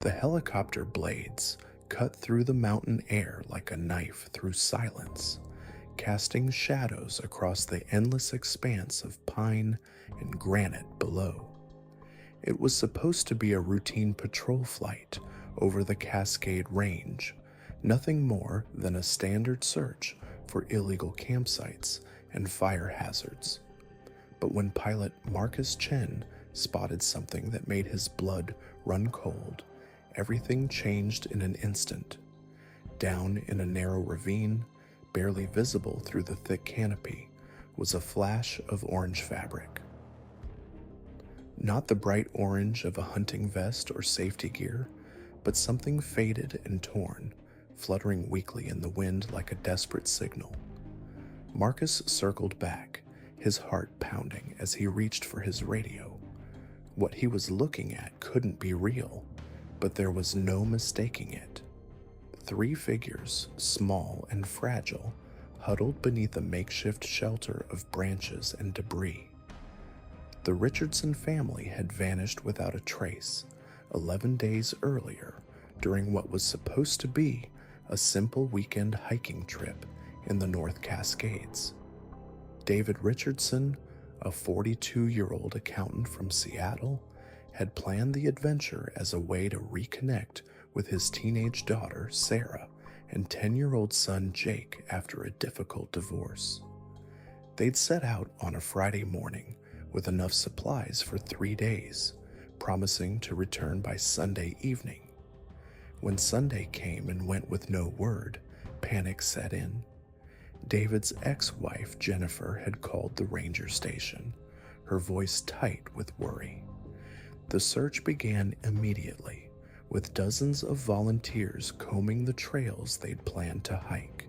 The helicopter blades cut through the mountain air like a knife through silence, casting shadows across the endless expanse of pine and granite below. It was supposed to be a routine patrol flight over the Cascade Range, nothing more than a standard search for illegal campsites and fire hazards. But when pilot Marcus Chen spotted something that made his blood run cold, everything changed in an instant. Down in a narrow ravine, barely visible through the thick canopy, was a flash of orange fabric. Not the bright orange of a hunting vest or safety gear, but something faded and torn, fluttering weakly in the wind like a desperate signal. Marcus circled back, his heart pounding as he reached for his radio. What he was looking at couldn't be real, but there was no mistaking it. Three figures, small and fragile, huddled beneath a makeshift shelter of branches and debris. The Richardson family had vanished without a trace 11 days earlier during what was supposed to be a simple weekend hiking trip in the North Cascades. David Richardson, a 42-year-old accountant from Seattle, had planned the adventure as a way to reconnect with his teenage daughter, Sarah, and 10-year-old son, Jake, after a difficult divorce. They'd set out on a Friday morning with enough supplies for 3 days, promising to return by Sunday evening. When Sunday came and went with no word, panic set in. David's ex-wife, Jennifer, had called the ranger station, her voice tight with worry. The search began immediately, with dozens of volunteers combing the trails they'd planned to hike.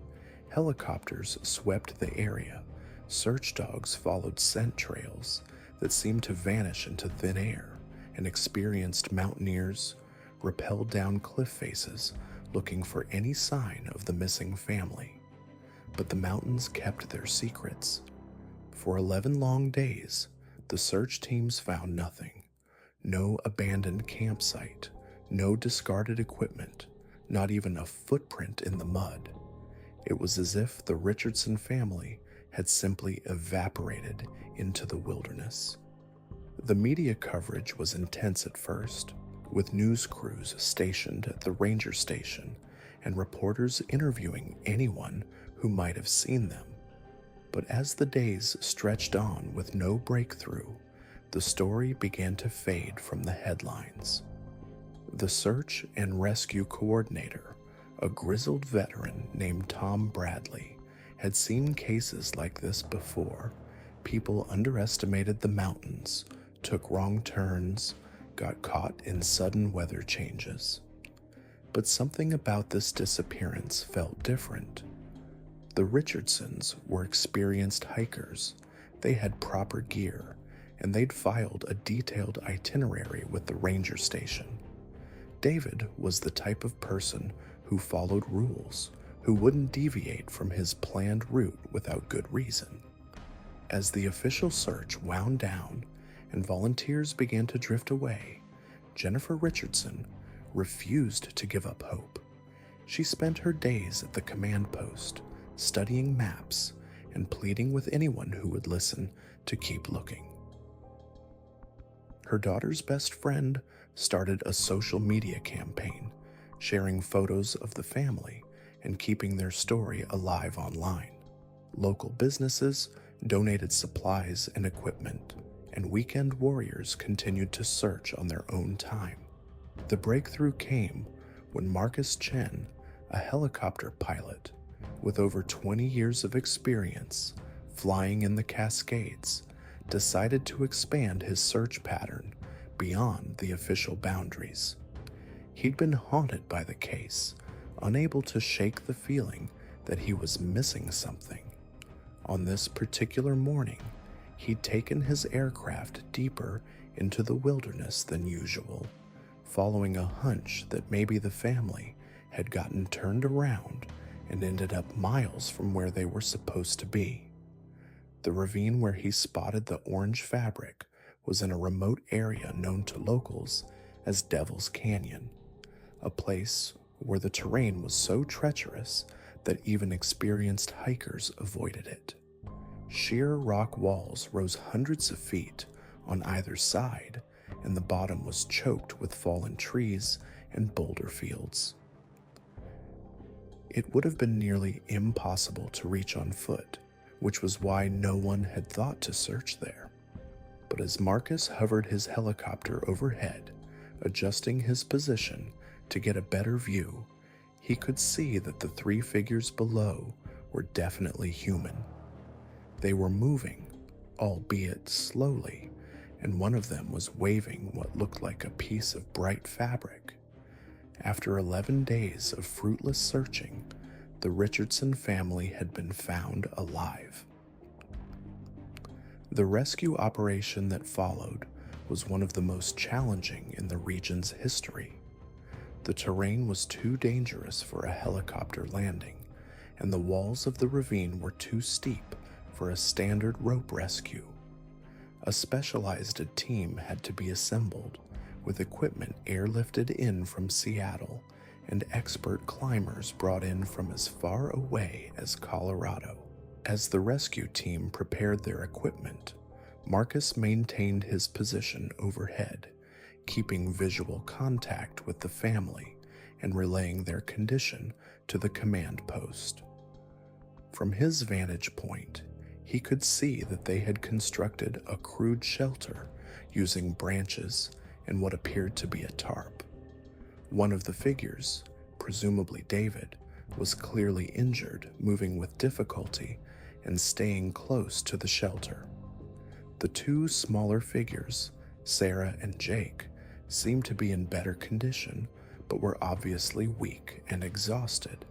Helicopters swept the area. Search dogs followed scent trails that seemed to vanish into thin air, and experienced mountaineers rappelled down cliff faces looking for any sign of the missing family. But the mountains kept their secrets. For 11 long days, the search teams found nothing. No abandoned campsite, no discarded equipment, not even a footprint in the mud. It was as if the Richardson family had simply evaporated into the wilderness. The media coverage was intense at first, with news crews stationed at the ranger station and reporters interviewing anyone who might have seen them. But as the days stretched on with no breakthrough, the story began to fade from the headlines. The search and rescue coordinator, a grizzled veteran named Tom Bradley, had seen cases like this before. People underestimated the mountains, took wrong turns, got caught in sudden weather changes. But something about this disappearance felt different. The Richardsons were experienced hikers. They had proper gear, and they'd filed a detailed itinerary with the ranger station. David was the type of person who followed rules, who wouldn't deviate from his planned route without good reason. As the official search wound down and volunteers began to drift away, Jennifer Richardson refused to give up hope. She spent her days at the command post, studying maps and pleading with anyone who would listen to keep looking. Her daughter's best friend started a social media campaign, sharing photos of the family and keeping their story alive online. Local businesses donated supplies and equipment, and weekend warriors continued to search on their own time. The breakthrough came when Marcus Chen, a helicopter pilot with over 20 years of experience flying in the Cascades, decided to expand his search pattern beyond the official boundaries. He'd been haunted by the case, unable to shake the feeling that he was missing something. On this particular morning, he'd taken his aircraft deeper into the wilderness than usual, following a hunch that maybe the family had gotten turned around and ended up miles from where they were supposed to be. The ravine where he spotted the orange fabric was in a remote area known to locals as Devil's Canyon. a place where the terrain was so treacherous that even experienced hikers avoided it. Sheer rock walls rose hundreds of feet on either side, and the bottom was choked with fallen trees and boulder fields. It would have been nearly impossible to reach on foot, which was why no one had thought to search there. But as Marcus hovered his helicopter overhead, adjusting his position to get a better view, he could see that the three figures below were definitely human. They were moving, albeit slowly, and one of them was waving what looked like a piece of bright fabric. After 11 days of fruitless searching, the Richardson family had been found alive. The rescue operation that followed was one of the most challenging in the region's history. The terrain was too dangerous for a helicopter landing, and the walls of the ravine were too steep for a standard rope rescue. A specialized team had to be assembled, with equipment airlifted in from Seattle and expert climbers brought in from as far away as Colorado. As the rescue team prepared their equipment, Marcus maintained his position overhead, keeping visual contact with the family and relaying their condition to the command post. From his vantage point, he could see that they had constructed a crude shelter using branches and what appeared to be a tarp. One of the figures, presumably David, was clearly injured, moving with difficulty and staying close to the shelter. The two smaller figures, Sarah and Jake, seemed to be in better condition, but were obviously weak and exhausted.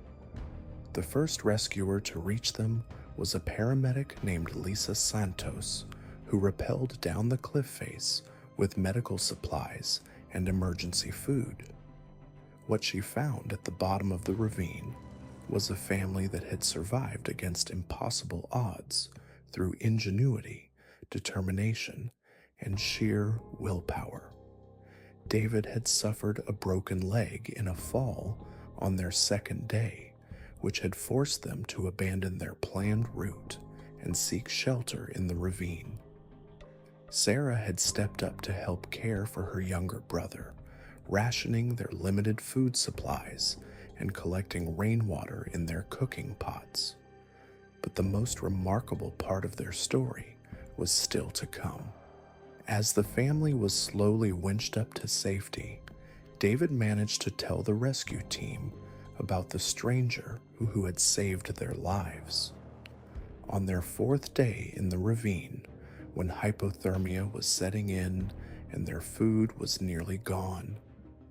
The first rescuer to reach them was a paramedic named Lisa Santos, who rappelled down the cliff face with medical supplies and emergency food. What she found at the bottom of the ravine was a family that had survived against impossible odds through ingenuity, determination, and sheer willpower. David had suffered a broken leg in a fall on their second day, which had forced them to abandon their planned route and seek shelter in the ravine. Sarah had stepped up to help care for her younger brother, rationing their limited food supplies and collecting rainwater in their cooking pots. But the most remarkable part of their story was still to come. As the family was slowly winched up to safety, David managed to tell the rescue team about the stranger who had saved their lives. On their fourth day in the ravine, when hypothermia was setting in and their food was nearly gone,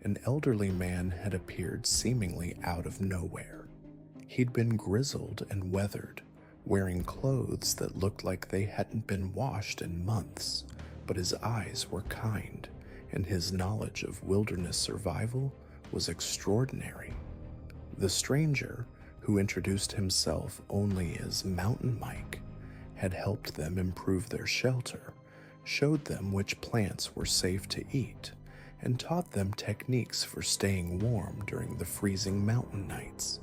an elderly man had appeared seemingly out of nowhere. He'd been grizzled and weathered, wearing clothes that looked like they hadn't been washed in months, but his eyes were kind, and his knowledge of wilderness survival was extraordinary. The stranger, who introduced himself only as Mountain Mike, had helped them improve their shelter, showed them which plants were safe to eat, and taught them techniques for staying warm during the freezing mountain nights.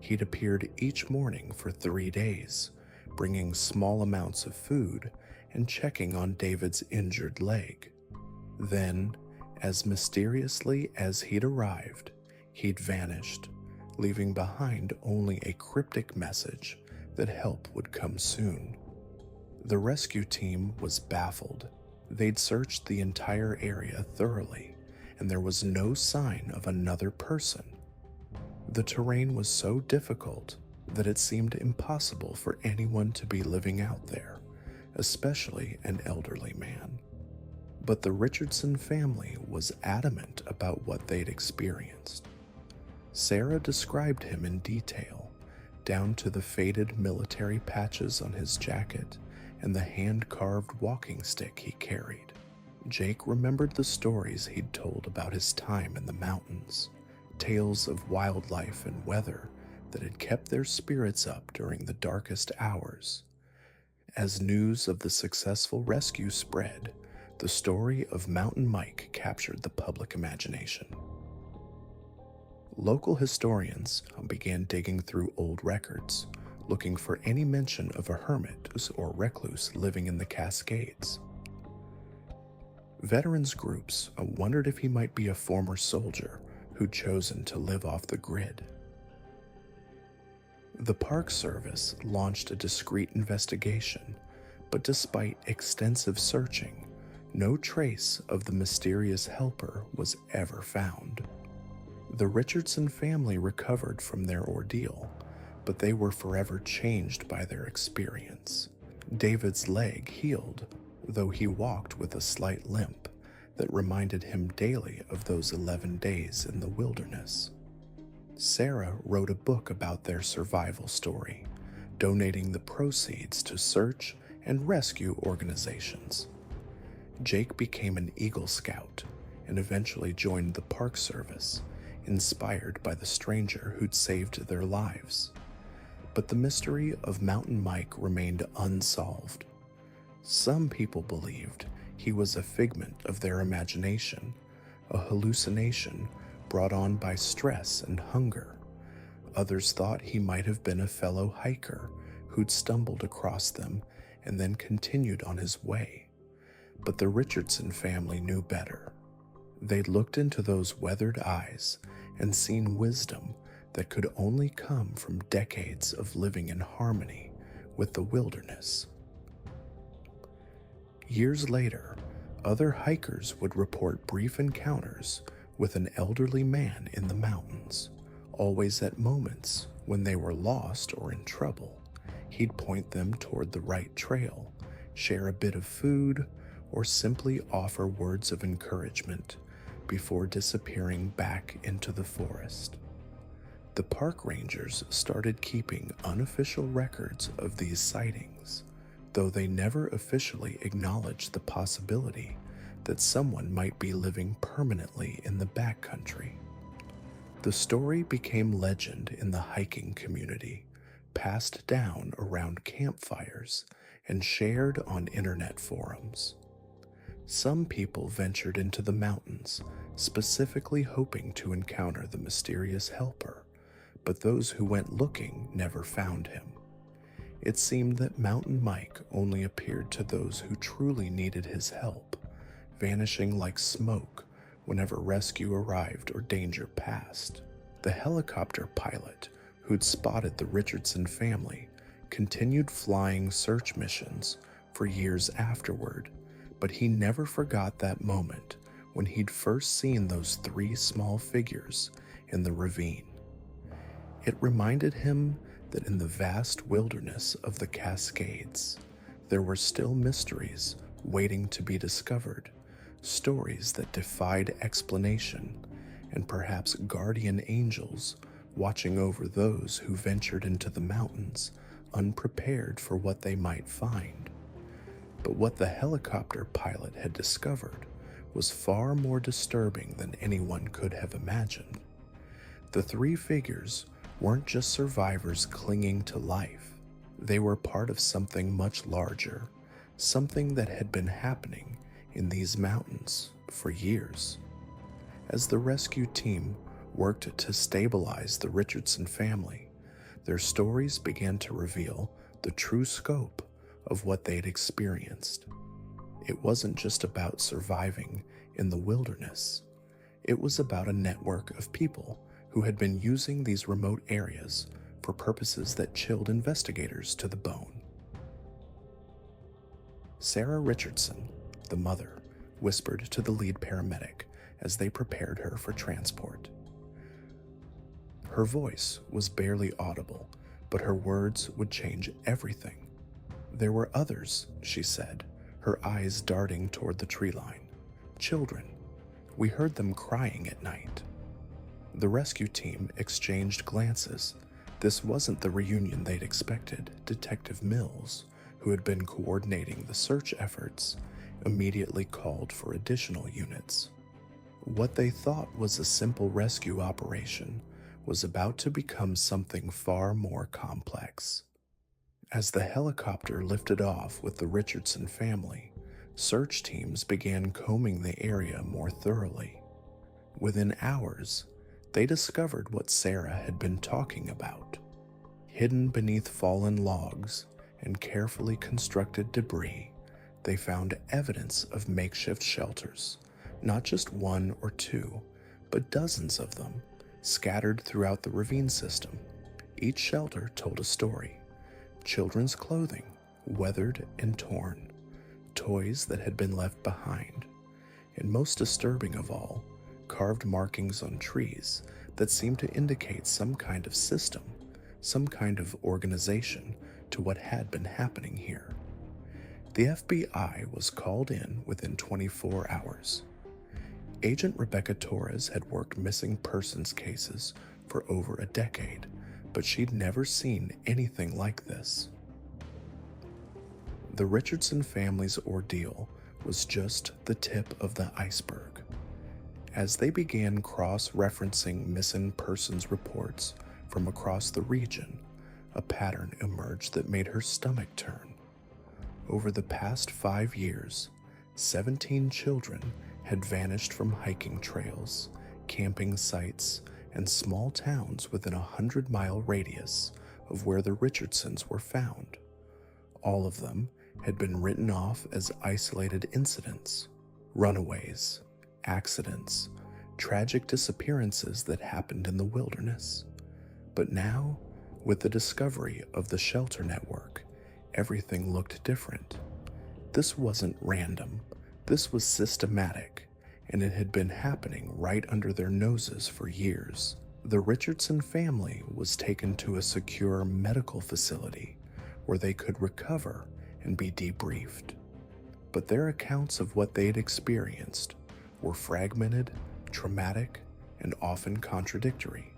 He'd appeared each morning for 3 days, bringing small amounts of food and checking on David's injured leg. Then, as mysteriously as he'd arrived, he'd vanished, leaving behind only a cryptic message that help would come soon. The rescue team was baffled. They'd searched the entire area thoroughly, and there was no sign of another person. The terrain was so difficult that it seemed impossible for anyone to be living out there, especially an elderly man. But the Richardson family was adamant about what they'd experienced. Sarah described him in detail, down to the faded military patches on his jacket and the hand-carved walking stick he carried. Jake remembered the stories he'd told about his time in the mountains, tales of wildlife and weather that had kept their spirits up during the darkest hours. As news of the successful rescue spread, the story of Mountain Mike captured the public imagination. Local historians began digging through old records, looking for any mention of a hermit or recluse living in the Cascades. Veterans groups wondered if he might be a former soldier who'd chosen to live off the grid. The Park Service launched a discreet investigation, but despite extensive searching, no trace of the mysterious helper was ever found. The Richardson family recovered from their ordeal, but they were forever changed by their experience. David's leg healed, though he walked with a slight limp that reminded him daily of those 11 days in the wilderness. Sarah wrote a book about their survival story, donating the proceeds to search and rescue organizations. Jake became an Eagle Scout and eventually joined the Park Service, inspired by the stranger who'd saved their lives. But the mystery of Mountain Mike remained unsolved. Some people believed he was a figment of their imagination, a hallucination brought on by stress and hunger. Others thought he might have been a fellow hiker who'd stumbled across them and then continued on his way. But the Richardson family knew better. They'd looked into those weathered eyes and seen wisdom that could only come from decades of living in harmony with the wilderness. Years later, other hikers would report brief encounters with an elderly man in the mountains. Always at moments when they were lost or in trouble, he'd point them toward the right trail, share a bit of food, or simply offer words of encouragement before disappearing back into the forest. The park rangers started keeping unofficial records of these sightings, though they never officially acknowledged the possibility that someone might be living permanently in the backcountry. The story became legend in the hiking community, passed down around campfires, and shared on internet forums. Some people ventured into the mountains, specifically hoping to encounter the mysterious helper, but those who went looking never found him. It seemed that Mountain Mike only appeared to those who truly needed his help, vanishing like smoke whenever rescue arrived or danger passed. The helicopter pilot who'd spotted the Richardson family continued flying search missions for years afterward, but he never forgot that moment when he'd first seen those 3 small figures in the ravine. It reminded him that in the vast wilderness of the Cascades, there were still mysteries waiting to be discovered, stories that defied explanation, and perhaps guardian angels watching over those who ventured into the mountains unprepared for what they might find. But what the helicopter pilot had discovered was far more disturbing than anyone could have imagined. The 3 figures weren't just survivors clinging to life. They were part of something much larger, something that had been happening in these mountains for years. As the rescue team worked to stabilize the Richardson family, their stories began to reveal the true scope of what they'd experienced. It wasn't just about surviving in the wilderness. It was about a network of people who had been using these remote areas for purposes that chilled investigators to the bone. Sarah Richardson, the mother, whispered to the lead paramedic as they prepared her for transport. Her voice was barely audible, but her words would change everything. There were others, she said, her eyes darting toward the tree line. Children. We heard them crying at night. The rescue team exchanged glances. This wasn't the reunion they'd expected. Detective Mills, who had been coordinating the search efforts, immediately called for additional units. What they thought was a simple rescue operation was about to become something far more complex. As the helicopter lifted off with the Richardson family, search teams began combing the area more thoroughly. Within hours, they discovered what Sarah had been talking about. Hidden beneath fallen logs and carefully constructed debris, they found evidence of makeshift shelters, not just one or two, but dozens of them, scattered throughout the ravine system. Each shelter told a story: children's clothing, weathered and torn, toys that had been left behind, and most disturbing of all, carved markings on trees that seemed to indicate some kind of system, some kind of organization to what had been happening here. The FBI was called in within 24 hours. Agent Rebecca Torres had worked missing persons cases for over a decade, but she'd never seen anything like this. The Richardson family's ordeal was just the tip of the iceberg. As they began cross-referencing missing persons reports from across the region, a pattern emerged that made her stomach turn. Over the past 5 years, 17 children had vanished from hiking trails, camping sites, and small towns within a 100-mile radius of where the Richardsons were found. All of them had been written off as isolated incidents, runaways, accidents, tragic disappearances that happened in the wilderness. But now, with the discovery of the shelter network, everything looked different. This wasn't random. This was systematic, and it had been happening right under their noses for years. The Richardson family was taken to a secure medical facility where they could recover and be debriefed. But their accounts of what they'd experienced were fragmented, traumatic, and often contradictory.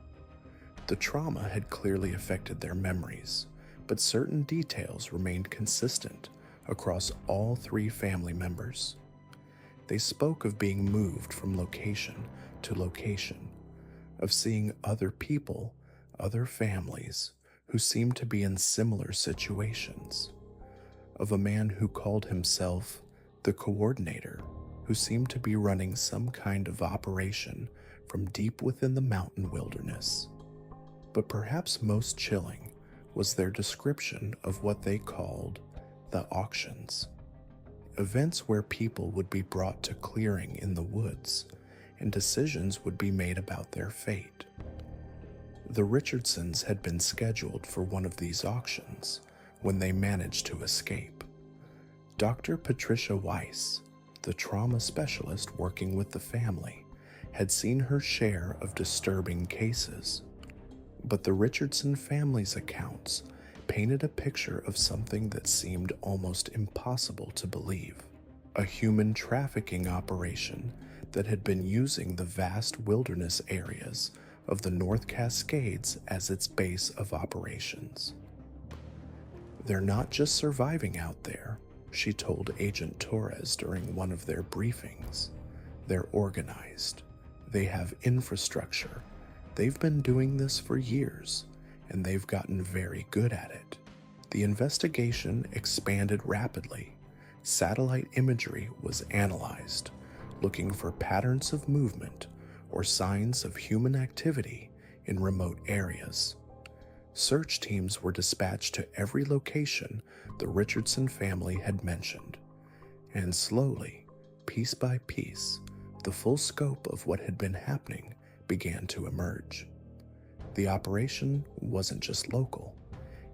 The trauma had clearly affected their memories, but certain details remained consistent across all 3 family members. They spoke of being moved from location to location, of seeing other people, other families, who seemed to be in similar situations, of a man who called himself the coordinator, who seemed to be running some kind of operation from deep within the mountain wilderness. But perhaps most chilling was their description of what they called the auctions. Events where people would be brought to clearing in the woods and decisions would be made about their fate. The Richardsons had been scheduled for one of these auctions when they managed to escape. Dr. Patricia Weiss, the trauma specialist working with the family, had seen her share of disturbing cases. But the Richardson family's accounts painted a picture of something that seemed almost impossible to believe: a human trafficking operation that had been using the vast wilderness areas of the North Cascades as its base of operations. "They're not just surviving out there," she told Agent Torres during one of their briefings. "They're organized. They have infrastructure. They've been doing this for years, and they've gotten very good at it." The investigation expanded rapidly. Satellite imagery was analyzed, looking for patterns of movement or signs of human activity in remote areas. Search teams were dispatched to every location the Richardson family had mentioned, and slowly, piece by piece, the full scope of what had been happening began to emerge. The operation wasn't just local.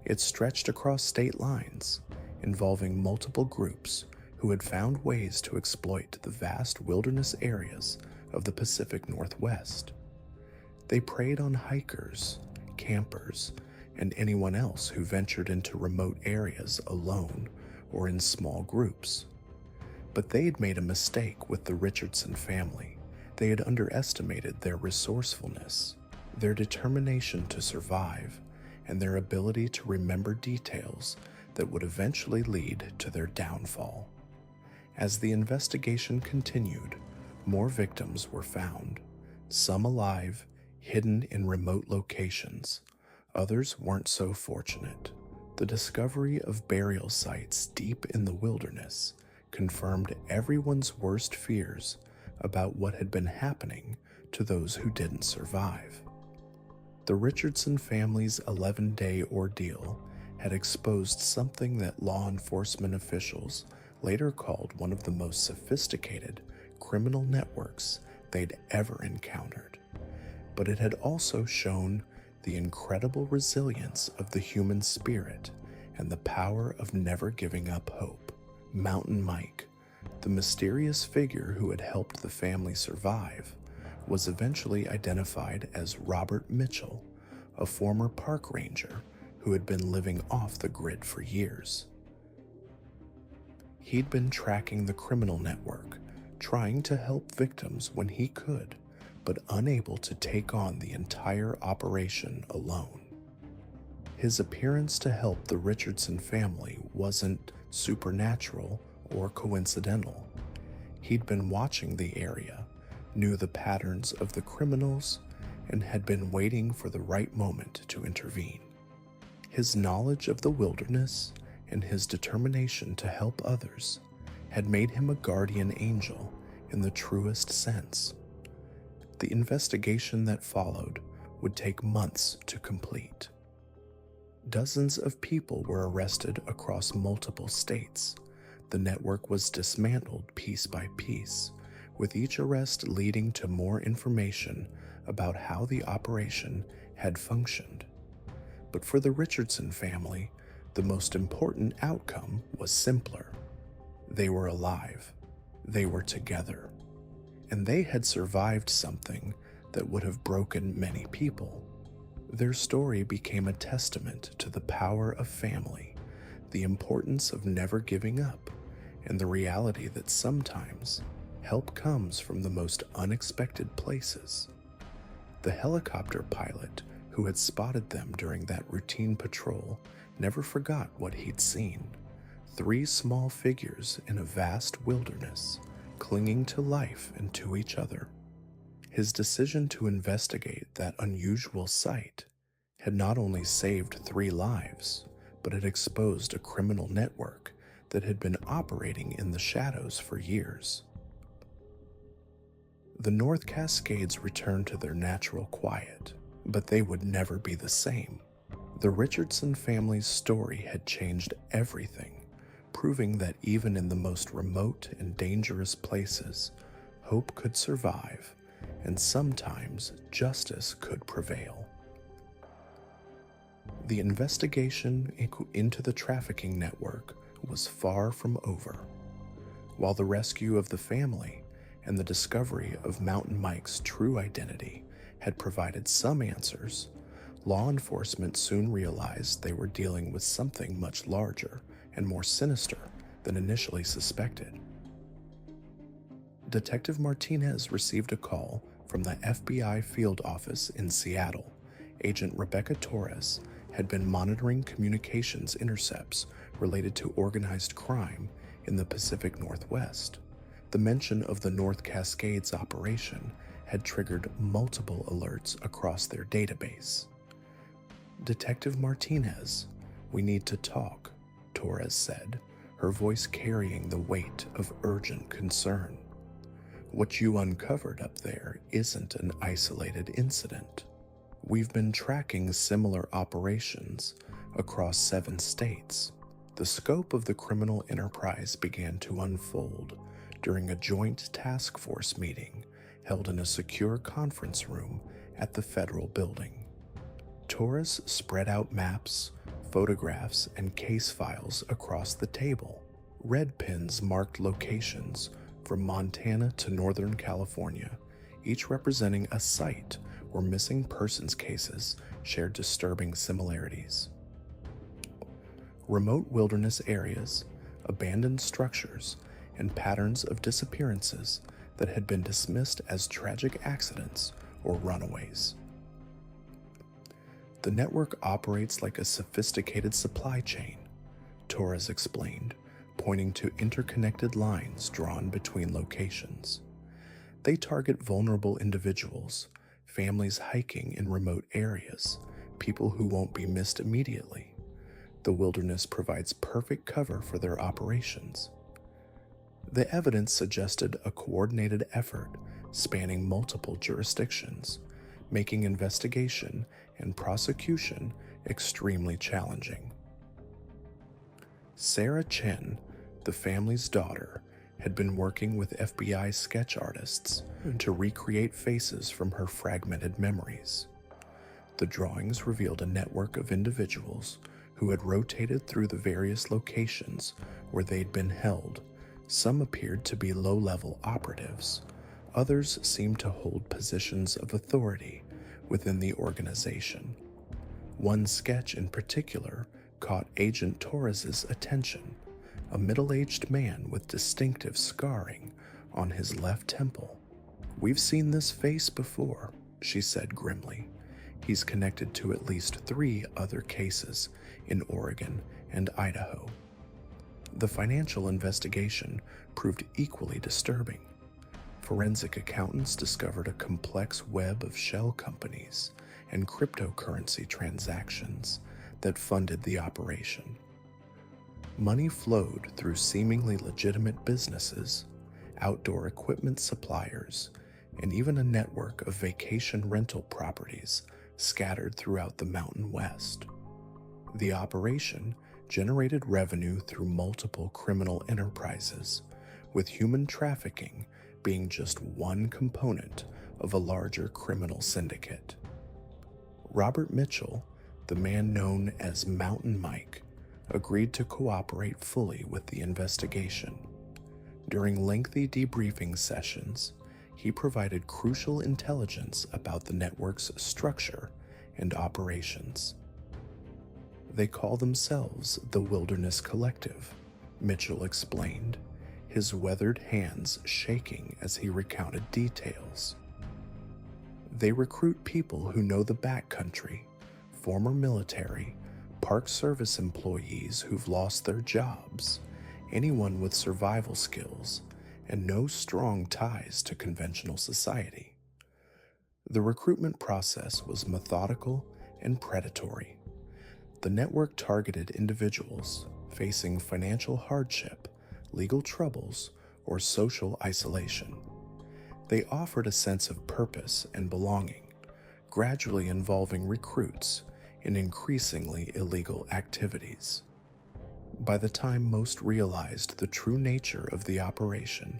It stretched across state lines, involving multiple groups who had found ways to exploit the vast wilderness areas of the Pacific Northwest. They preyed on hikers, campers, and anyone else who ventured into remote areas alone or in small groups. But they'd made a mistake with the Richardson family. They had underestimated their resourcefulness, their determination to survive, and their ability to remember details that would eventually lead to their downfall. As the investigation continued, more victims were found, some alive, hidden in remote locations. Others weren't so fortunate. The discovery of burial sites deep in the wilderness confirmed everyone's worst fears about what had been happening to those who didn't survive. The Richardson family's 11-day ordeal had exposed something that law enforcement officials later called one of the most sophisticated criminal networks they'd ever encountered. But it had also shown the incredible resilience of the human spirit and the power of never giving up hope. Mountain Mike, the mysterious figure who had helped the family survive, was eventually identified as Robert Mitchell, a former park ranger who had been living off the grid for years. He'd been tracking the criminal network, trying to help victims when he could, but unable to take on the entire operation alone. His appearance to help the Richardson family wasn't supernatural or coincidental. He'd been watching the area, knew the patterns of the criminals, and had been waiting for the right moment to intervene. His knowledge of the wilderness and his determination to help others had made him a guardian angel in the truest sense. The investigation that followed would take months to complete. Dozens of people were arrested across multiple states. The network was dismantled piece by piece, with each arrest leading to more information about how the operation had functioned. But for the Richardson family, the most important outcome was simpler. They were alive. They were together. And they had survived something that would have broken many people. Their story became a testament to the power of family, the importance of never giving up, and the reality that sometimes help comes from the most unexpected places. The helicopter pilot who had spotted them during that routine patrol never forgot what he'd seen. 3 small figures in a vast wilderness, clinging to life and to each other. His decision to investigate that unusual sight had not only saved 3 lives, but had exposed a criminal network that had been operating in the shadows for years. The North Cascades returned to their natural quiet, but they would never be the same. The Richardson family's story had changed everything, proving that even in the most remote and dangerous places, hope could survive, and sometimes justice could prevail. The investigation into the trafficking network was far from over. While the rescue of the family and the discovery of Mountain Mike's true identity had provided some answers, law enforcement soon realized they were dealing with something much larger and more sinister than initially suspected. Detective Martinez received a call from the FBI field office in Seattle. Agent Rebecca Torres had been monitoring communications intercepts related to organized crime in the Pacific Northwest. The mention of the North Cascades operation had triggered multiple alerts across their database. "Detective Martinez, we need to talk," Torres said, her voice carrying the weight of urgent concern. "What you uncovered up there isn't an isolated incident. We've been tracking similar operations across 7 states. The scope of the criminal enterprise began to unfold during a joint task force meeting held in a secure conference room at the federal building." Torres spread out maps, photographs, and case files across the table. Red pins marked locations from Montana to Northern California, each representing a site where missing persons cases shared disturbing similarities. Remote wilderness areas, abandoned structures, and patterns of disappearances that had been dismissed as tragic accidents or runaways. "The network operates like a sophisticated supply chain," Torres explained, pointing to interconnected lines drawn between locations. "They target vulnerable individuals, families hiking in remote areas, people who won't be missed immediately. The wilderness provides perfect cover for their operations." The evidence suggested a coordinated effort spanning multiple jurisdictions, making investigation and prosecution extremely challenging. Sarah Chen, the family's daughter, had been working with FBI sketch artists to recreate faces from her fragmented memories. The drawings revealed a network of individuals who had rotated through the various locations where they'd been held. Some appeared to be low-level operatives. Others seemed to hold positions of authority within the organization. One sketch in particular caught Agent Torres's attention, a middle-aged man with distinctive scarring on his left temple. "We've seen this face before," she said grimly. "He's connected to at least 3 other cases in Oregon and Idaho." The financial investigation proved equally disturbing. Forensic accountants discovered a complex web of shell companies and cryptocurrency transactions that funded the operation. Money flowed through seemingly legitimate businesses, outdoor equipment suppliers, and even a network of vacation rental properties scattered throughout the Mountain West. The operation generated revenue through multiple criminal enterprises, with human trafficking being just one component of a larger criminal syndicate. Robert Mitchell, the man known as Mountain Mike, agreed to cooperate fully with the investigation. During lengthy debriefing sessions, he provided crucial intelligence about the network's structure and operations. "They call themselves the Wilderness Collective," Mitchell explained, his weathered hands shaking as he recounted details. "They recruit people who know the backcountry, former military, Park Service employees who've lost their jobs, anyone with survival skills, and no strong ties to conventional society." The recruitment process was methodical and predatory. The network targeted individuals facing financial hardship, legal troubles, or social isolation. They offered a sense of purpose and belonging, gradually involving recruits in increasingly illegal activities. By the time most realized the true nature of the operation,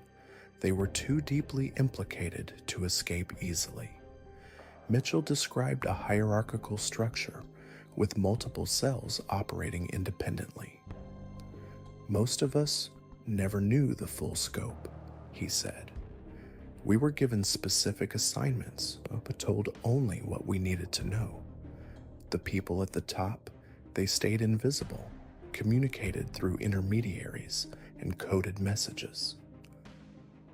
they were too deeply implicated to escape easily. Mitchell described a hierarchical structure with multiple cells operating independently. "Most of us never knew the full scope," he said. "We were given specific assignments, but told only what we needed to know. The people at the top, they stayed invisible, communicated through intermediaries and coded messages."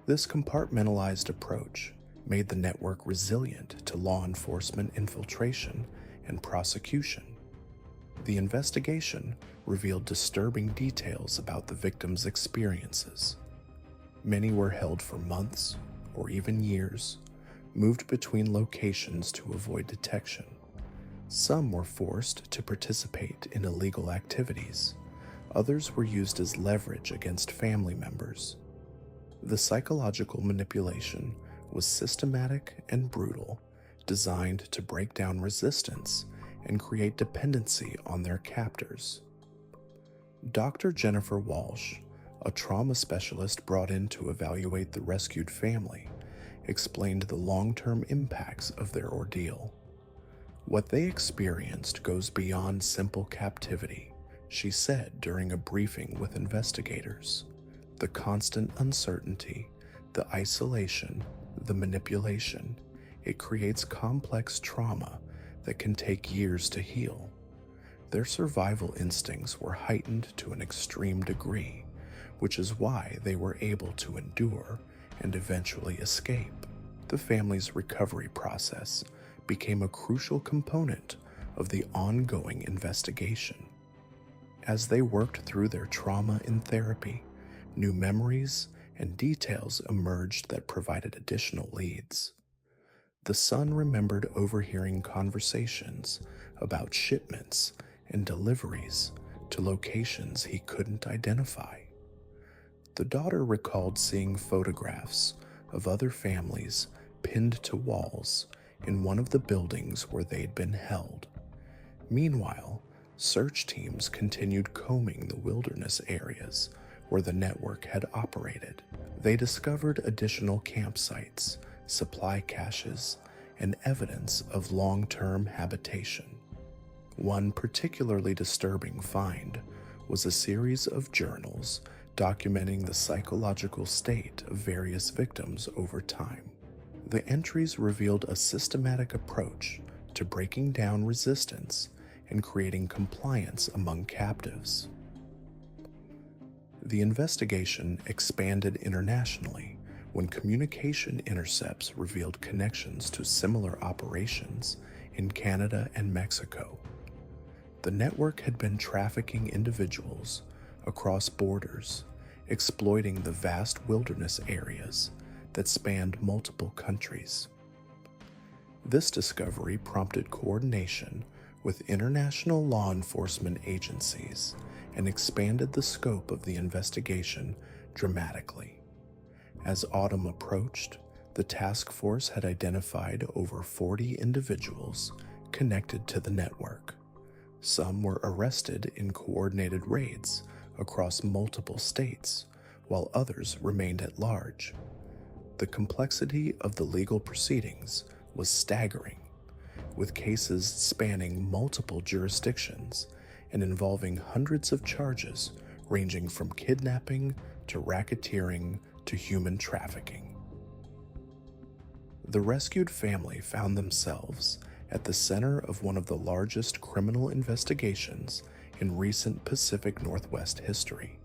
This compartmentalized approach made the network resilient to law enforcement infiltration and prosecution. The investigation revealed disturbing details about the victims' experiences. Many were held for months or even years, moved between locations to avoid detection. Some were forced to participate in illegal activities. Others were used as leverage against family members. The psychological manipulation was systematic and brutal, designed to break down resistance and create dependency on their captors. Dr. Jennifer Walsh, a trauma specialist brought in to evaluate the rescued family, explained the long-term impacts of their ordeal. "What they experienced goes beyond simple captivity," she said during a briefing with investigators. "The constant uncertainty, the isolation, the manipulation, it creates complex trauma that can take years to heal. Their survival instincts were heightened to an extreme degree, which is why they were able to endure and eventually escape." The family's recovery process became a crucial component of the ongoing investigation. As they worked through their trauma in therapy, new memories and details emerged that provided additional leads. The son remembered overhearing conversations about shipments and deliveries to locations he couldn't identify. The daughter recalled seeing photographs of other families pinned to walls in one of the buildings where they'd been held. Meanwhile, search teams continued combing the wilderness areas where the network had operated. They discovered additional campsites, supply caches, and evidence of long-term habitation. One particularly disturbing find was a series of journals documenting the psychological state of various victims over time. The entries revealed a systematic approach to breaking down resistance and creating compliance among captives. The investigation expanded internationally when communication intercepts revealed connections to similar operations in Canada and Mexico. The network had been trafficking individuals across borders, exploiting the vast wilderness areas that spanned multiple countries. This discovery prompted coordination with international law enforcement agencies and expanded the scope of the investigation dramatically. As autumn approached, the task force had identified over 40 individuals connected to the network. Some were arrested in coordinated raids across multiple states, while others remained at large. The complexity of the legal proceedings was staggering, with cases spanning multiple jurisdictions and involving hundreds of charges ranging from kidnapping to racketeering to human trafficking. The rescued family found themselves at the center of one of the largest criminal investigations in recent Pacific Northwest history.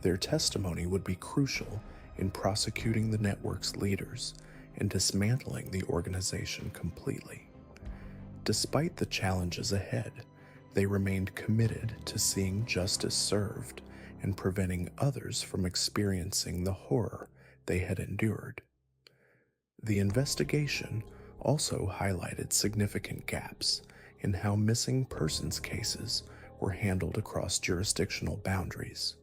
Their testimony would be crucial in prosecuting the network's leaders and dismantling the organization completely. Despite the challenges ahead, they remained committed to seeing justice served and preventing others from experiencing the horror they had endured. The investigation also highlighted significant gaps in how missing persons cases were handled across jurisdictional boundaries.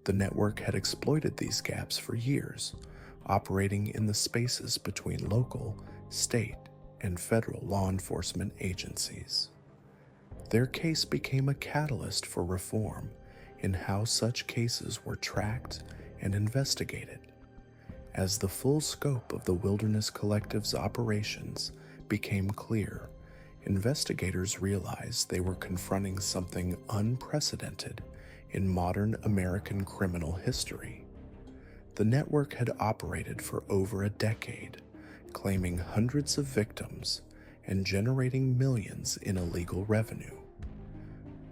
The network had exploited these gaps for years, operating in the spaces between local, state, and federal law enforcement agencies. Their case became a catalyst for reform in how such cases were tracked and investigated. As the full scope of the Wilderness Collective's operations became clear, investigators realized they were confronting something unprecedented in modern American criminal history. The network had operated for over a decade, claiming hundreds of victims and generating millions in illegal revenue.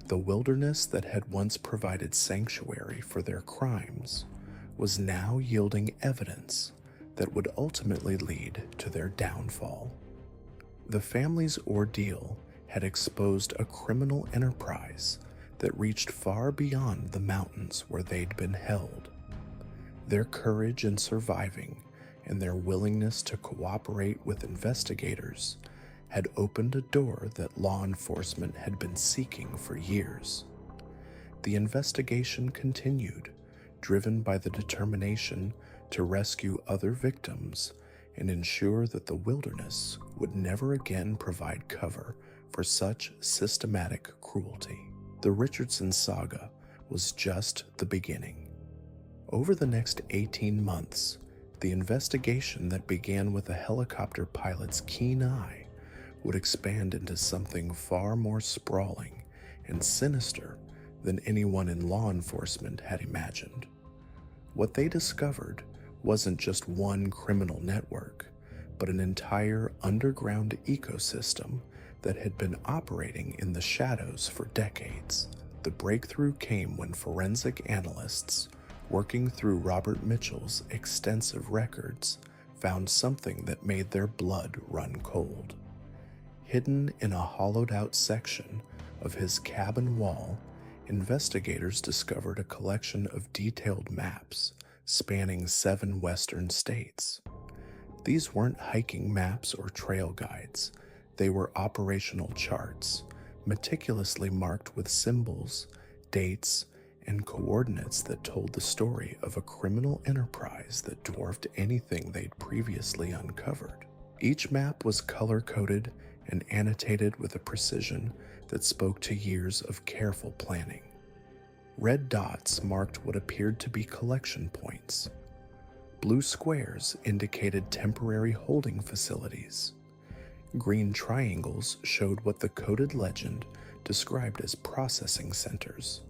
The wilderness that had once provided sanctuary for their crimes was now yielding evidence that would ultimately lead to their downfall. The family's ordeal had exposed a criminal enterprise that reached far beyond the mountains where they'd been held. Their courage in surviving and their willingness to cooperate with investigators had opened a door that law enforcement had been seeking for years. The investigation continued, driven by the determination to rescue other victims and ensure that the wilderness would never again provide cover for such systematic cruelty. The Richardson saga was just the beginning. Over the next 18 months, the investigation that began with a helicopter pilot's keen eye would expand into something far more sprawling and sinister than anyone in law enforcement had imagined. What they discovered wasn't just one criminal network, but an entire underground ecosystem that had been operating in the shadows for decades. The breakthrough came when forensic analysts, working through Robert Mitchell's extensive records, found something that made their blood run cold. Hidden in a hollowed-out section of his cabin wall, investigators discovered a collection of detailed maps spanning 7 western states. These weren't hiking maps or trail guides. They were operational charts, meticulously marked with symbols, dates, and coordinates that told the story of a criminal enterprise that dwarfed anything they'd previously uncovered. Each map was color-coded and annotated with a precision that spoke to years of careful planning. Red dots marked what appeared to be collection points. Blue squares indicated temporary holding facilities. Green triangles showed what the coded legend described as processing centers.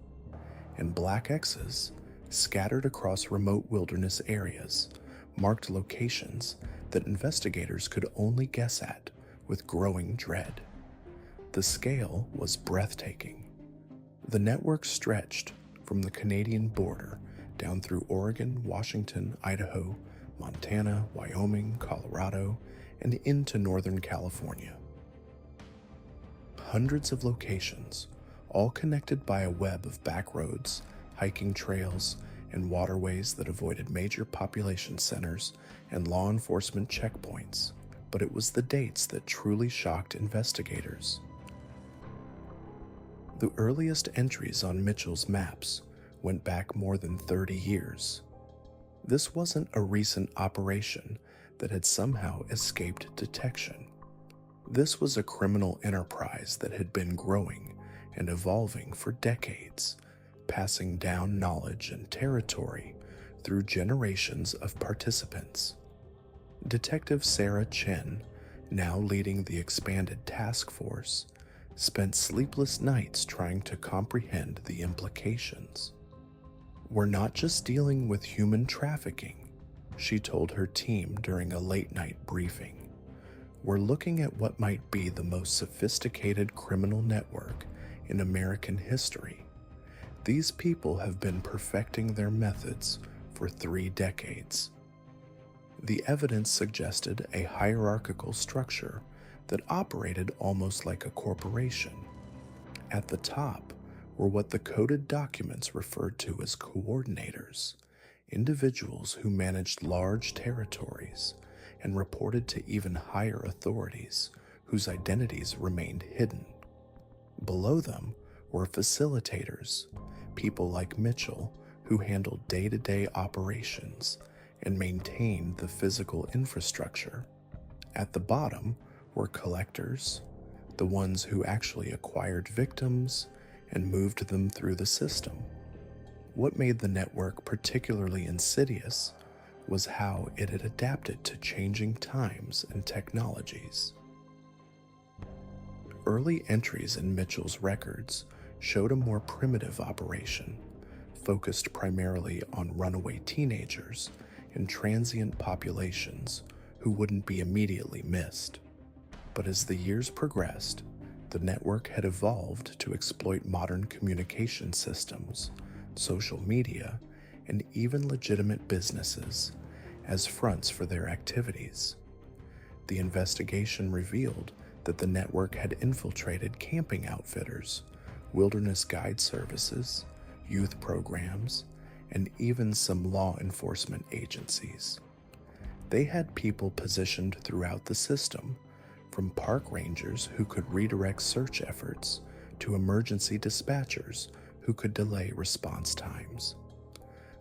And black X's, scattered across remote wilderness areas, marked locations that investigators could only guess at with growing dread. The scale was breathtaking. The network stretched from the Canadian border down through Oregon, Washington, Idaho, Montana, Wyoming, Colorado, and into Northern California. Hundreds of locations, all connected by a web of back roads, hiking trails, and waterways that avoided major population centers and law enforcement checkpoints. But it was the dates that truly shocked investigators. The earliest entries on Mitchell's maps went back more than 30 years. This wasn't a recent operation that had somehow escaped detection. This was a criminal enterprise that had been growing and evolving for decades, passing down knowledge and territory through generations of participants. Detective Sarah Chen, now leading the expanded task force, spent sleepless nights trying to comprehend the implications. "We're not just dealing with human trafficking," she told her team during a late-night briefing. "We're looking at what might be the most sophisticated criminal network in American history. These people have been perfecting their methods for 3 decades." The evidence suggested a hierarchical structure that operated almost like a corporation. At the top were what the coded documents referred to as coordinators, individuals who managed large territories and reported to even higher authorities whose identities remained hidden. Below them were facilitators, people like Mitchell who handled day-to-day operations and maintained the physical infrastructure. At the bottom were collectors, the ones who actually acquired victims and moved them through the system. What made the network particularly insidious was how it had adapted to changing times and technologies. Early entries in Mitchell's records showed a more primitive operation, focused primarily on runaway teenagers and transient populations who wouldn't be immediately missed. But as the years progressed, the network had evolved to exploit modern communication systems, social media, and even legitimate businesses as fronts for their activities. The investigation revealed that the network had infiltrated camping outfitters, wilderness guide services, youth programs, and even some law enforcement agencies. They had people positioned throughout the system, from park rangers who could redirect search efforts to emergency dispatchers who could delay response times.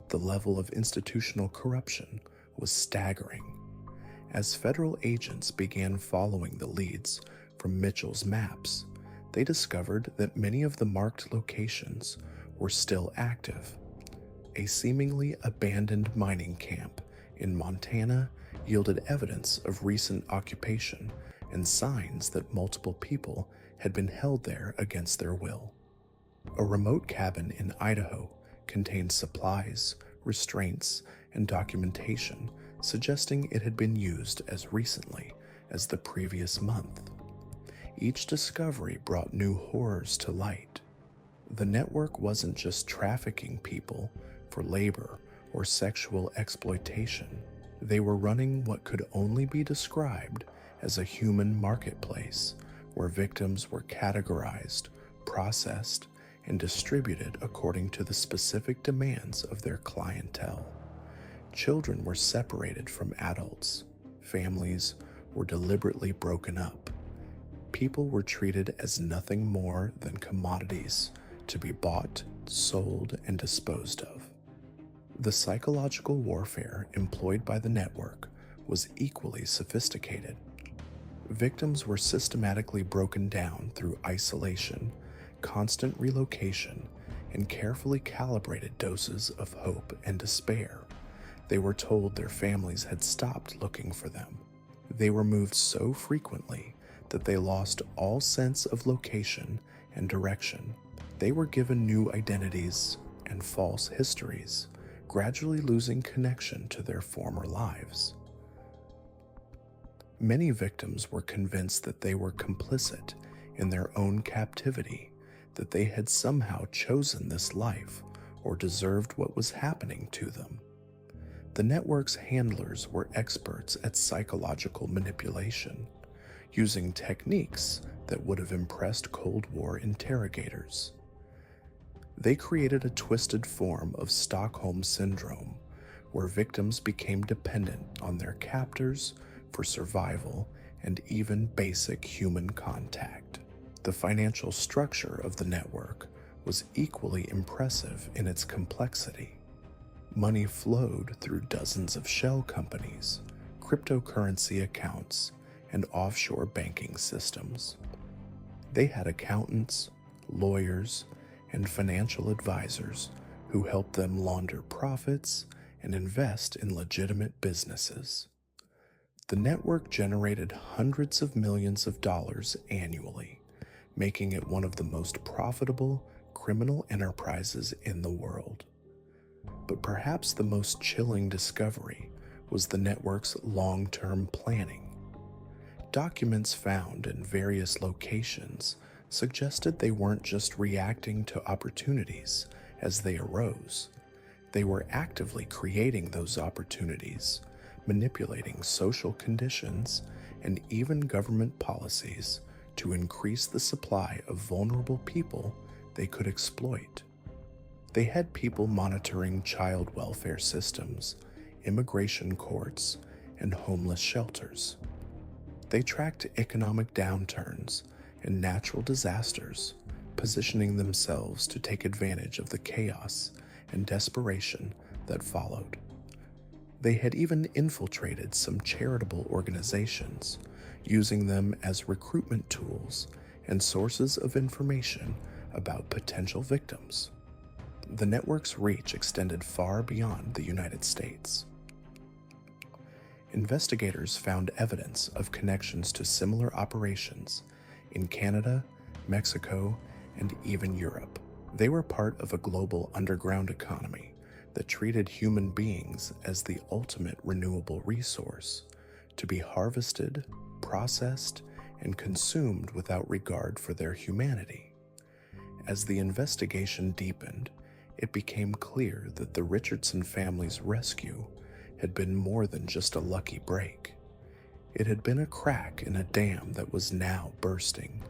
The level of institutional corruption was staggering. As federal agents began following the leads from Mitchell's maps, they discovered that many of the marked locations were still active. A seemingly abandoned mining camp in Montana yielded evidence of recent occupation and signs that multiple people had been held there against their will. A remote cabin in Idaho contained supplies, restraints, and documentation suggesting it had been used as recently as the previous month. Each discovery brought new horrors to light. The network wasn't just trafficking people for labor or sexual exploitation. They were running what could only be described as a human marketplace where victims were categorized, processed, and distributed according to the specific demands of their clientele. Children were separated from adults. Families were deliberately broken up. People were treated as nothing more than commodities to be bought, sold, and disposed of. The psychological warfare employed by the network was equally sophisticated. Victims were systematically broken down through isolation, constant relocation, and carefully calibrated doses of hope and despair. They were told their families had stopped looking for them. They were moved so frequently that they lost all sense of location and direction. They were given new identities and false histories, gradually losing connection to their former lives. Many victims were convinced that they were complicit in their own captivity, that they had somehow chosen this life or deserved what was happening to them. The network's handlers were experts at psychological manipulation, using techniques that would have impressed Cold War interrogators. They created a twisted form of Stockholm Syndrome, where victims became dependent on their captors for survival and even basic human contact. The financial structure of the network was equally impressive in its complexity. Money flowed through dozens of shell companies, cryptocurrency accounts, and offshore banking systems. They had accountants, lawyers, and financial advisors who helped them launder profits and invest in legitimate businesses. The network generated hundreds of millions of dollars annually, making it one of the most profitable criminal enterprises in the world. But perhaps the most chilling discovery was the network's long-term planning. Documents found in various locations suggested they weren't just reacting to opportunities as they arose. They were actively creating those opportunities, manipulating social conditions and even government policies to increase the supply of vulnerable people they could exploit. They had people monitoring child welfare systems, immigration courts, and homeless shelters. They tracked economic downturns and natural disasters, positioning themselves to take advantage of the chaos and desperation that followed. They had even infiltrated some charitable organizations, using them as recruitment tools and sources of information about potential victims. The network's reach extended far beyond the United States. Investigators found evidence of connections to similar operations in Canada, Mexico, and even Europe. They were part of a global underground economy that treated human beings as the ultimate renewable resource, to be harvested, processed, and consumed without regard for their humanity. As the investigation deepened, it became clear that the Richardson family's rescue had been more than just a lucky break. It had been a crack in a dam that was now bursting,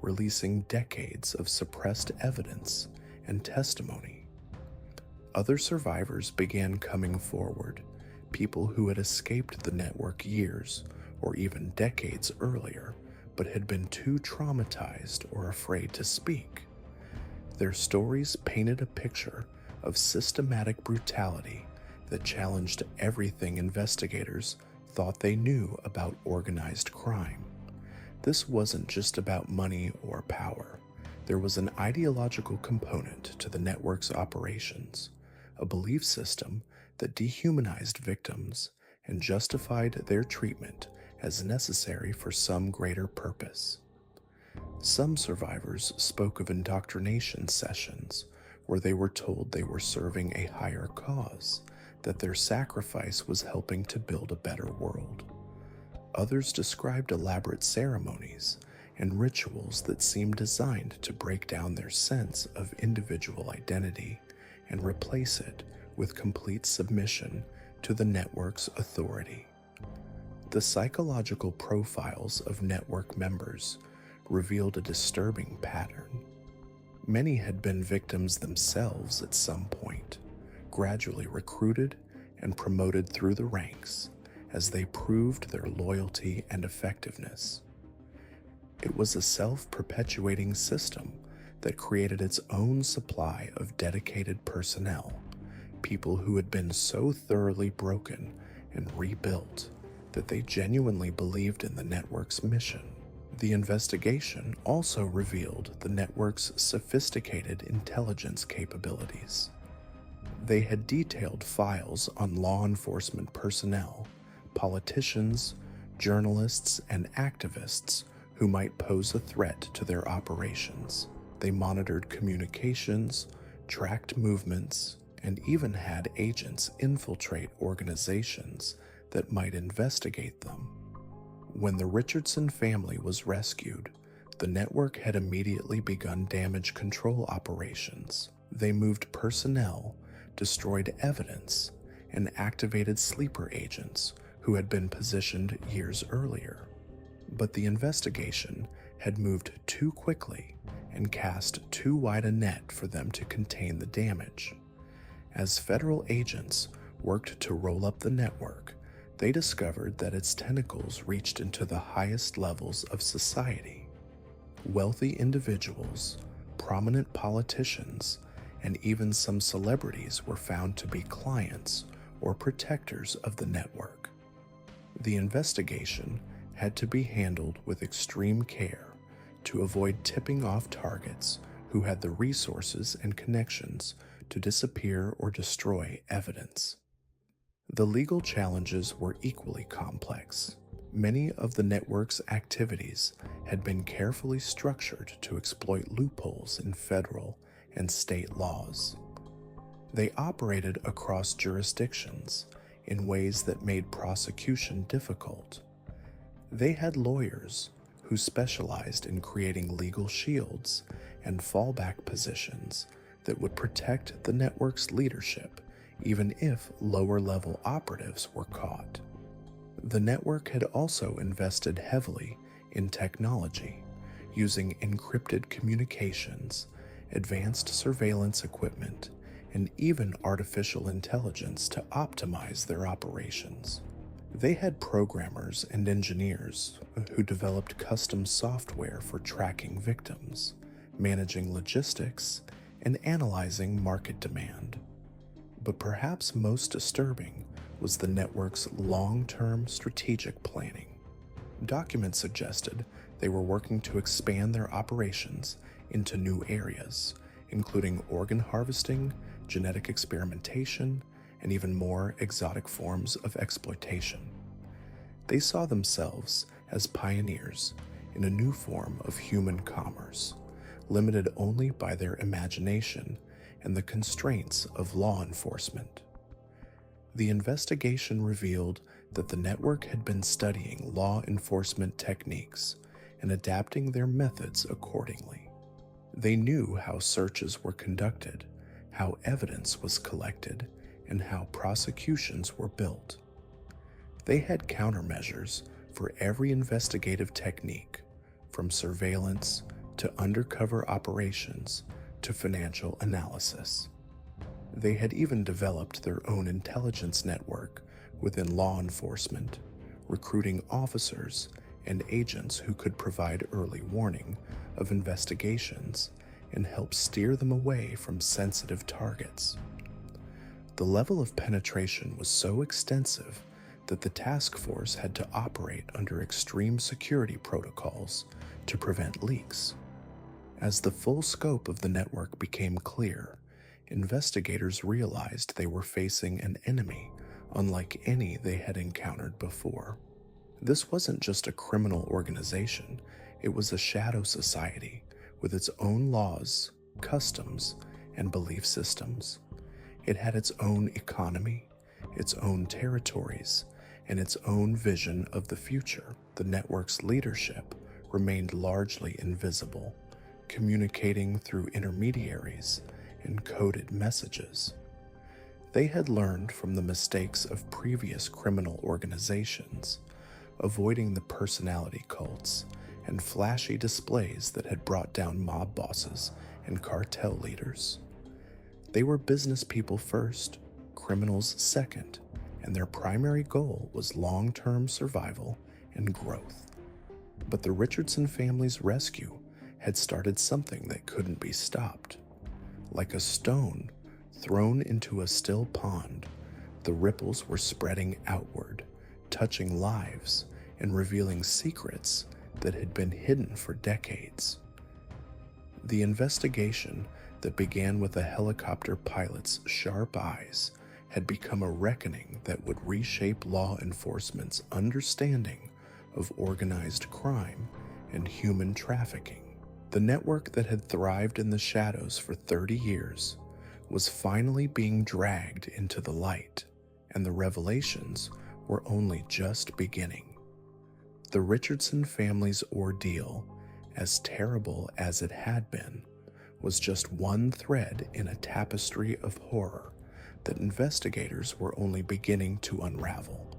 releasing decades of suppressed evidence and testimony. Other survivors began coming forward, people who had escaped the network years or even decades earlier, but had been too traumatized or afraid to speak. Their stories painted a picture of systematic brutality that challenged everything investigators thought they knew about organized crime. This wasn't just about money or power. There was an ideological component to the network's operations, a belief system that dehumanized victims and justified their treatment as necessary for some greater purpose. Some survivors spoke of indoctrination sessions where they were told they were serving a higher cause, that their sacrifice was helping to build a better world. Others described elaborate ceremonies and rituals that seemed designed to break down their sense of individual identity and replace it with complete submission to the network's authority. The psychological profiles of network members revealed a disturbing pattern. Many had been victims themselves at some point, gradually recruited and promoted through the ranks as they proved their loyalty and effectiveness. It was a self-perpetuating system that created its own supply of dedicated personnel, people who had been so thoroughly broken and rebuilt that they genuinely believed in the network's mission. The investigation also revealed the network's sophisticated intelligence capabilities. They had detailed files on law enforcement personnel, politicians, journalists, and activists who might pose a threat to their operations. They monitored communications, tracked movements, and even had agents infiltrate organizations that might investigate them. When the Richardson family was rescued, the network had immediately begun damage control operations. They moved personnel, destroyed evidence, and activated sleeper agents who had been positioned years earlier. But the investigation had moved too quickly and cast too wide a net for them to contain the damage. As federal agents worked to roll up the network, they discovered that its tentacles reached into the highest levels of society. Wealthy individuals, prominent politicians, and even some celebrities were found to be clients or protectors of the network. The investigation had to be handled with extreme care to avoid tipping off targets who had the resources and connections to disappear or destroy evidence. The legal challenges were equally complex. Many of the network's activities had been carefully structured to exploit loopholes in federal and state laws. They operated across jurisdictions in ways that made prosecution difficult. They had lawyers who specialized in creating legal shields and fallback positions that would protect the network's leadership even if lower-level operatives were caught. The network had also invested heavily in technology, using encrypted communications, advanced surveillance equipment, and even artificial intelligence to optimize their operations. They had programmers and engineers who developed custom software for tracking victims, managing logistics, and analyzing market demand. But perhaps most disturbing was the network's long-term strategic planning. Documents suggested they were working to expand their operations into new areas, including organ harvesting, genetic experimentation, and even more exotic forms of exploitation. They saw themselves as pioneers in a new form of human commerce, limited only by their imagination and the constraints of law enforcement. The investigation revealed that the network had been studying law enforcement techniques and adapting their methods accordingly. They knew how searches were conducted, how evidence was collected, and how prosecutions were built. They had countermeasures for every investigative technique, from surveillance to undercover operations to financial analysis. They had even developed their own intelligence network within law enforcement, recruiting officers and agents who could provide early warning of investigations and help steer them away from sensitive targets. The level of penetration was so extensive that the task force had to operate under extreme security protocols to prevent leaks. As the full scope of the network became clear, investigators realized they were facing an enemy unlike any they had encountered before. This wasn't just a criminal organization, it was a shadow society with its own laws, customs, and belief systems. It had its own economy, its own territories, and its own vision of the future. The network's leadership remained largely invisible, communicating through intermediaries and coded messages. They had learned from the mistakes of previous criminal organizations, avoiding the personality cults and flashy displays that had brought down mob bosses and cartel leaders. They were business people first, criminals second, and their primary goal was long-term survival and growth. But the Richardson family's rescue had started something that couldn't be stopped. Like a stone thrown into a still pond, the ripples were spreading outward, touching lives and revealing secrets that had been hidden for decades. The investigation that began with a helicopter pilot's sharp eyes had become a reckoning that would reshape law enforcement's understanding of organized crime and human trafficking. The network that had thrived in the shadows for 30 years was finally being dragged into the light, and the revelations were only just beginning. The Richardson family's ordeal, as terrible as it had been, was just one thread in a tapestry of horror that investigators were only beginning to unravel.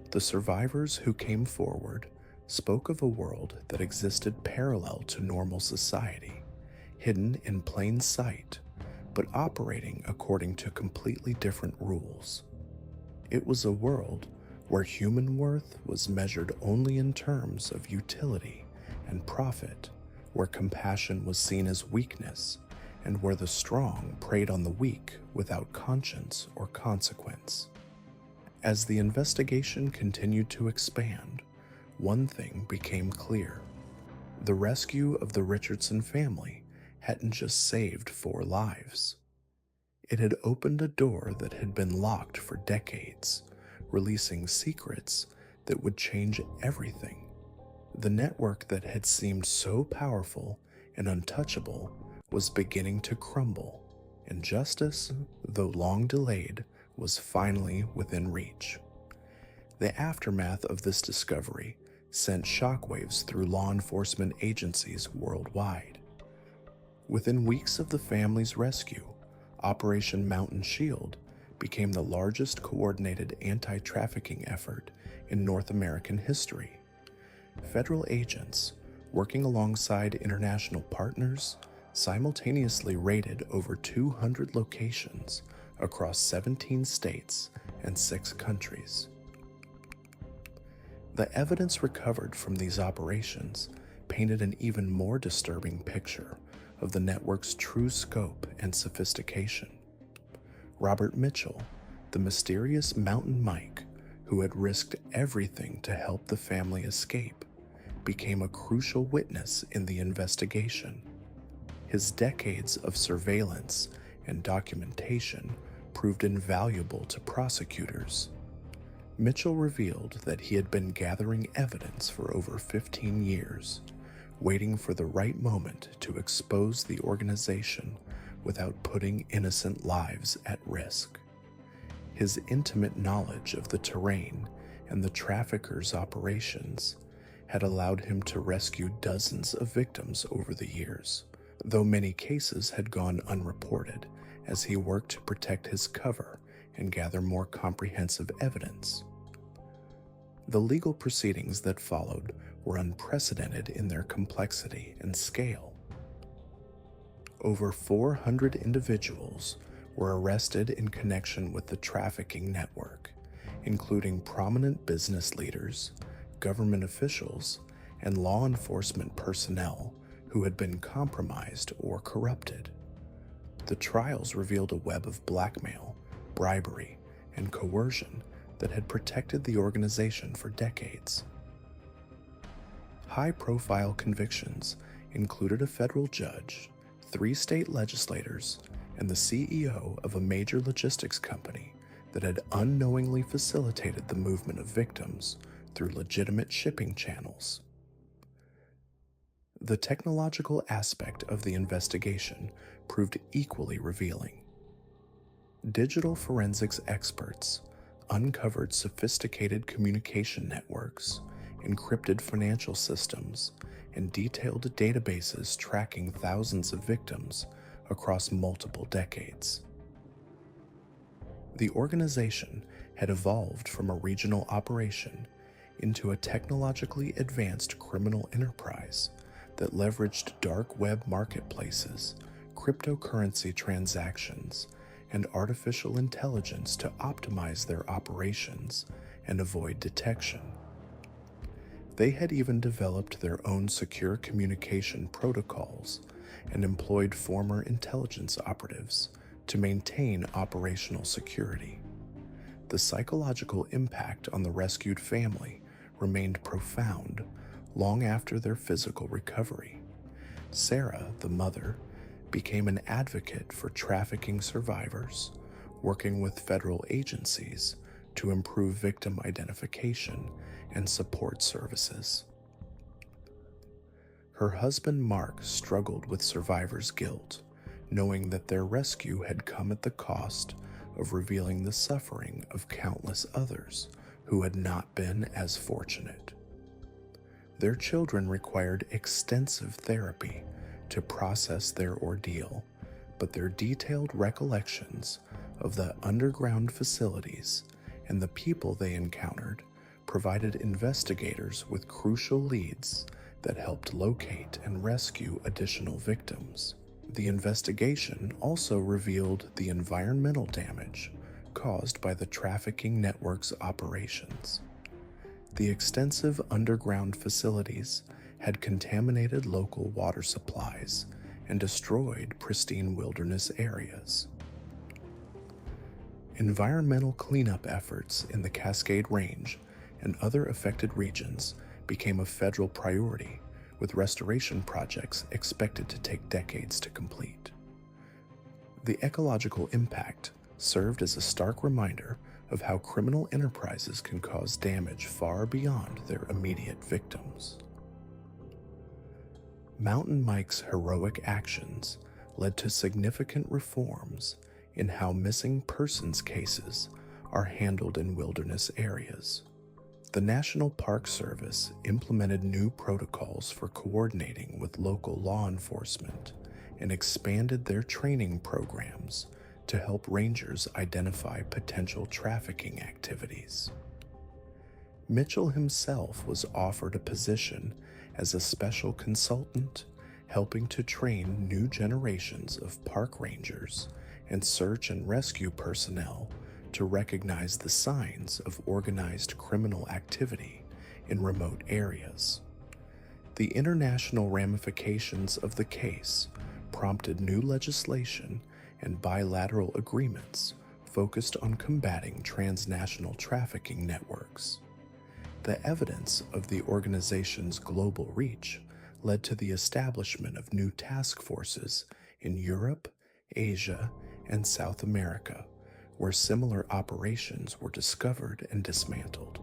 The survivors who came forward spoke of a world that existed parallel to normal society, hidden in plain sight, but operating according to completely different rules. It was a world where human worth was measured only in terms of utility and profit, where compassion was seen as weakness, and where the strong preyed on the weak without conscience or consequence. As the investigation continued to expand, one thing became clear. The rescue of the Richardson family hadn't just saved 4 lives. It had opened a door that had been locked for decades, releasing secrets that would change everything. The network that had seemed so powerful and untouchable was beginning to crumble, and justice, though long delayed, was finally within reach. The aftermath of this discovery sent shockwaves through law enforcement agencies worldwide. Within weeks of the family's rescue, Operation Mountain Shield became the largest coordinated anti-trafficking effort in North American history. Federal agents, working alongside international partners, simultaneously raided over 200 locations across 17 states and 6 countries. The evidence recovered from these operations painted an even more disturbing picture of the network's true scope and sophistication. Robert Mitchell, the mysterious Mountain Mike, who had risked everything to help the family escape, became a crucial witness in the investigation. His decades of surveillance and documentation proved invaluable to prosecutors. Mitchell revealed that he had been gathering evidence for over 15 years, waiting for the right moment to expose the organization without putting innocent lives at risk. His intimate knowledge of the terrain and the traffickers' operations had allowed him to rescue dozens of victims over the years, though many cases had gone unreported as he worked to protect his cover and gather more comprehensive evidence. The legal proceedings that followed were unprecedented in their complexity and scale. Over 400 individuals were arrested in connection with the trafficking network, including prominent business leaders, government officials, and law enforcement personnel who had been compromised or corrupted. The trials revealed a web of blackmail, bribery, and coercion that had protected the organization for decades. High-profile convictions included a federal judge, 3 state legislators, and the CEO of a major logistics company that had unknowingly facilitated the movement of victims through legitimate shipping channels. The technological aspect of the investigation proved equally revealing. Digital forensics experts uncovered sophisticated communication networks, encrypted financial systems, and detailed databases tracking thousands of victims across multiple decades. The organization had evolved from a regional operation into a technologically advanced criminal enterprise that leveraged dark web marketplaces, cryptocurrency transactions, and artificial intelligence to optimize their operations and avoid detection. They had even developed their own secure communication protocols and employed former intelligence operatives to maintain operational security. The psychological impact on the rescued family remained profound long after their physical recovery. Sarah, the mother, became an advocate for trafficking survivors, working with federal agencies to improve victim identification and support services. Her husband Mark struggled with survivors' guilt, knowing that their rescue had come at the cost of revealing the suffering of countless others who had not been as fortunate. Their children required extensive therapy to process their ordeal, but their detailed recollections of the underground facilities and the people they encountered provided investigators with crucial leads that helped locate and rescue additional victims. The investigation also revealed the environmental damage caused by the trafficking network's operations. The extensive underground facilities had contaminated local water supplies and destroyed pristine wilderness areas. Environmental cleanup efforts in the Cascade Range and other affected regions became a federal priority, with restoration projects expected to take decades to complete. The ecological impact served as a stark reminder of how criminal enterprises can cause damage far beyond their immediate victims. Mountain Mike's heroic actions led to significant reforms in how missing persons cases are handled in wilderness areas. The National Park Service implemented new protocols for coordinating with local law enforcement and expanded their training programs to help rangers identify potential trafficking activities. Mitchell himself was offered a position as a special consultant, helping to train new generations of park rangers and search and rescue personnel to recognize the signs of organized criminal activity in remote areas. The international ramifications of the case prompted new legislation and bilateral agreements focused on combating transnational trafficking networks. The evidence of the organization's global reach led to the establishment of new task forces in Europe, Asia, and South America, where similar operations were discovered and dismantled.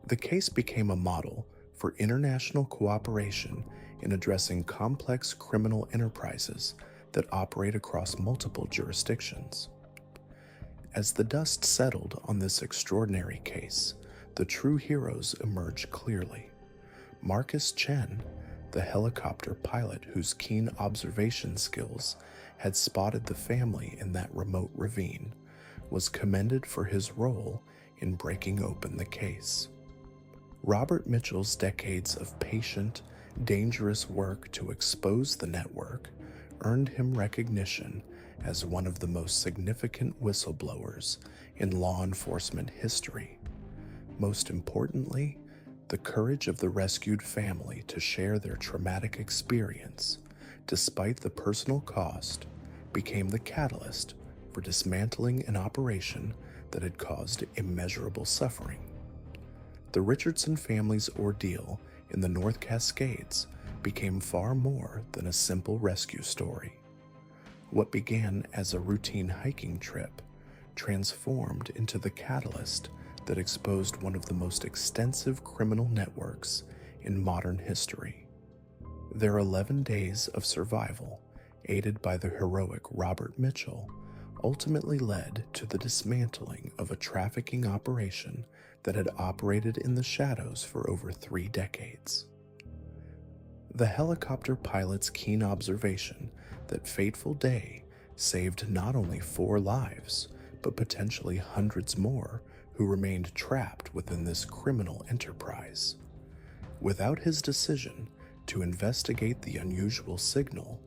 The case became a model for international cooperation in addressing complex criminal enterprises that operate across multiple jurisdictions. As the dust settled on this extraordinary case, the true heroes emerged clearly. Marcus Chen, the helicopter pilot whose keen observation skills had spotted the family in that remote ravine, was commended for his role in breaking open the case. Robert Mitchell's decades of patient, dangerous work to expose the network earned him recognition as one of the most significant whistleblowers in law enforcement history. Most importantly, the courage of the rescued family to share their traumatic experience, despite the personal cost, became the catalyst for dismantling an operation that had caused immeasurable suffering. The Richardson family's ordeal in the North Cascades became far more than a simple rescue story. What began as a routine hiking trip transformed into the catalyst that exposed one of the most extensive criminal networks in modern history. Their 11 days of survival, aided by the heroic Robert Mitchell, ultimately led to the dismantling of a trafficking operation that had operated in the shadows for over 3 decades. The helicopter pilot's keen observation that fateful day saved not only 4 lives, but potentially hundreds more who remained trapped within this criminal enterprise. Without his decision to investigate the unusual signal,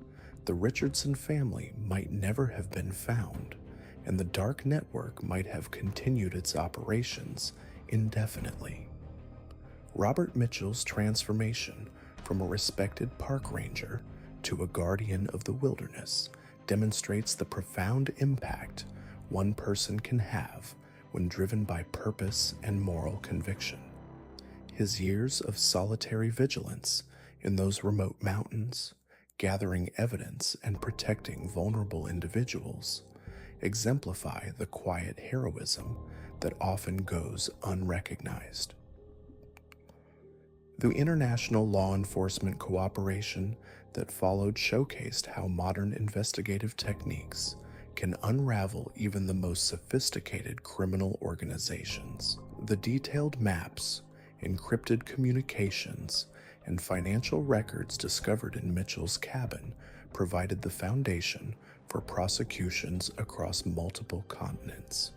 the Richardson family might never have been found, and the dark network might have continued its operations indefinitely. Robert Mitchell's transformation from a respected park ranger to a guardian of the wilderness demonstrates the profound impact one person can have when driven by purpose and moral conviction. His years of solitary vigilance in those remote mountains, gathering evidence and protecting vulnerable individuals, exemplify the quiet heroism that often goes unrecognized. The international law enforcement cooperation that followed showcased how modern investigative techniques can unravel even the most sophisticated criminal organizations. The detailed maps, encrypted communications, and financial records discovered in Mitchell's cabin provided the foundation for prosecutions across multiple continents.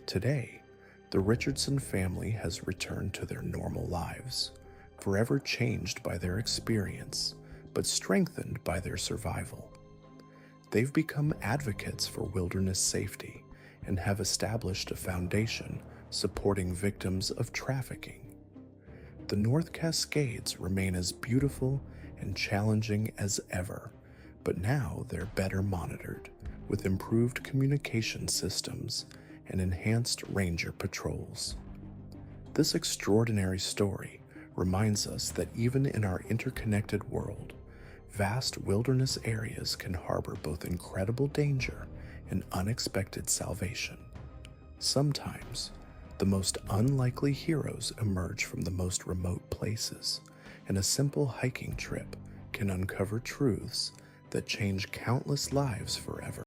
Today, the Richardson family has returned to their normal lives, forever changed by their experience, but strengthened by their survival. They've become advocates for wilderness safety and have established a foundation supporting victims of trafficking. The North Cascades remain as beautiful and challenging as ever, but now they're better monitored, with improved communication systems and enhanced ranger patrols. This extraordinary story reminds us that even in our interconnected world, vast wilderness areas can harbor both incredible danger and unexpected salvation. Sometimes, the most unlikely heroes emerge from the most remote places, and a simple hiking trip can uncover truths that change countless lives forever.